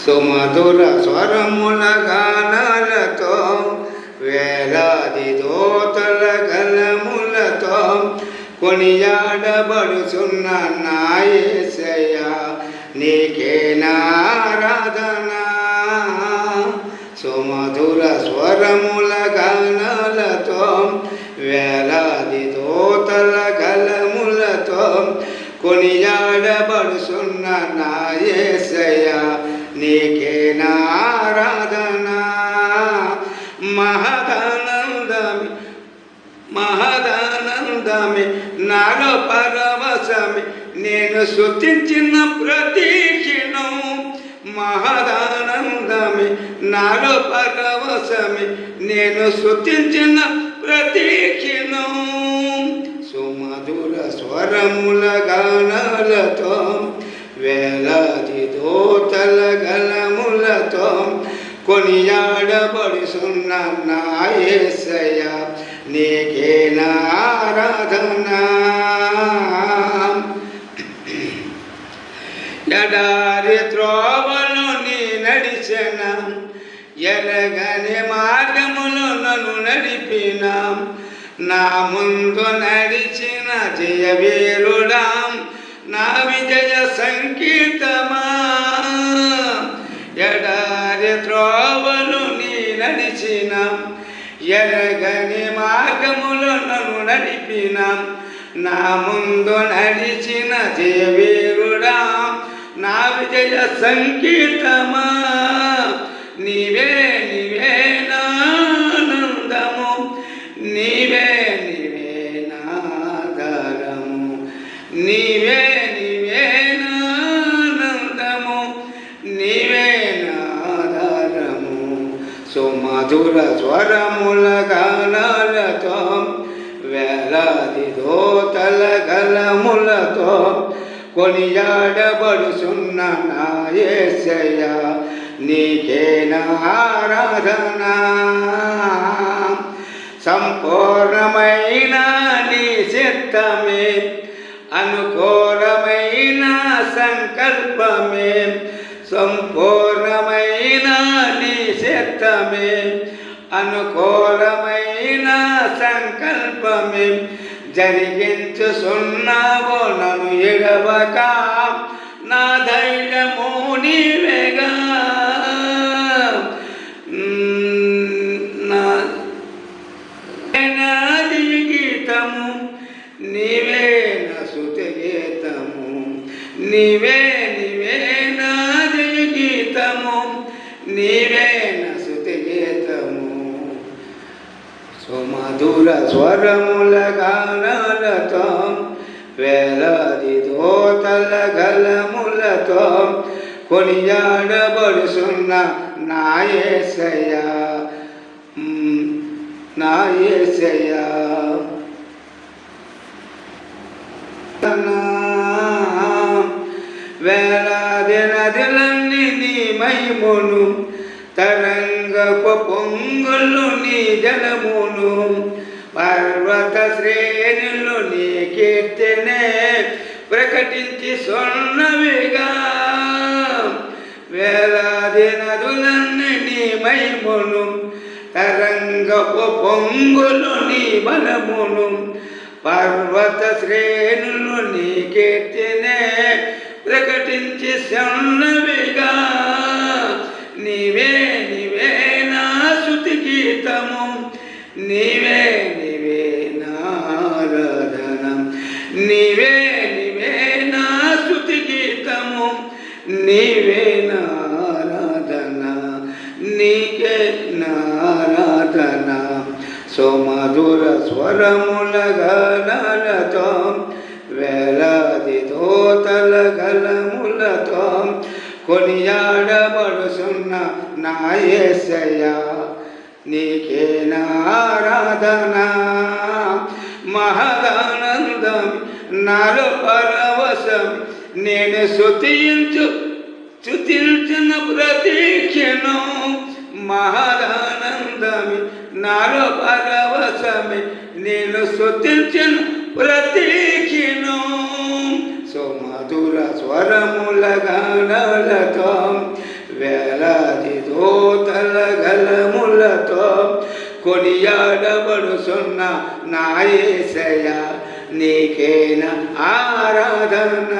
సుమధుర స్వరముల గానాలతో వేలాది దోతల గలములతో కొనియాడబడుచున్న నా యేసయ్యా నీకే నారాధన. సుమధుర స్వరముల గానాలతో వేలాది దోతల గలములతో కొనియాడబడుచున్న నా యేసయ్యా నీకే నారాధన. మహదానందమి మహదానందమి నాలో పరవశమి నేను స్తుతించిన ప్రతి క్షణం. మహదానందమి నాలో పరవశమి నేను స్తుతించిన ప్రతి క్షణం. సుమధుర స్వరముల గానాలతో వేలాది దోతల గలములతో కొనియాడబడుచున్న నా యేసయ్యా నీకే నారాధన. ఎడారి త్రోవలో నీ నడిచిన ఎరగని మార్గములో నన్ను నడిపిన నా ముందు నడిచిన జయవీరుడా నా విజయ సంకీర్తమా. ఎడారి త్రోవలు నీ నడిచిన ఎరగని మార్గములో నన్ను నడిపిన నా ముందు నడిచిన జయవీరుడా నా విజయ సంకీర్తమా. నీవే నీవే నానందము నీవే నీవే నాదరము నీవే నీవే నానందము నీవే నాదరము. సుమధుర స్వరముల గానాలతో వేలాది దోతల గలములతో కొనియాడబడుచున్న నా యేసయ్యా నీకే నారాధన. సంపూర్ణమైన నీ చిత్తమే అనుకూలమైన సంకల్పమే. సంపూర్ణమైన నీ చిత్తమే అనుకూలమైన సంకల్పమే జరిగించుచున్నావో నన్ను ఎడవక నా ధైర్యము నీవేగా. నాది గీతము నీవే నా స్తుతి గీతము నీవే నీవే నాది గీతము నీవే నా స్తుతి గీతము. సుమధుర స్వరముల గానాలతో వేలాది దోతల గలములతో కొనియాడబడుచున్న నా యేసయ్యా నా యేసయ్యా. వేలాది నదులన్నీ నీ మహిమను తరంగపు పొంగులు నీ జలమును పర్వత శ్రేణులు నీ కీర్తినే ప్రకటించి సొన్నవిగా. వేలాది నదులన్నీ నీ మహిమను తరంగపు పొంగులు నీ బలమును పర్వత శ్రేణులు నీ కీర్తినే ప్రకటించి సొన్నవిగా. నీవే నీవే నా స్తుతి గీతము నీవే నీవే నారాధన నీవే నీవే నా స్తుతి గీతము నీవే నారాధన నీకే నారాధన. సుమధుర స్వరముల గానాలతో వేలాది దోతల గలములతో కొనియాడబడుచున్న నా యేసయ్యా నీకే నారాధన. మహదానందమి నాలో పరవశం నేను స్తుతించిన ప్రతి క్షణం. మహదానందమి నాలో పరవశమి నేను స్తుతించిన ప్రతి క్షణం. సుమధుర స్వరముల గానాలతో గలగలములతో కొనియాడబడుచున్న నా యేసయ్య నీకేన ఆరాధన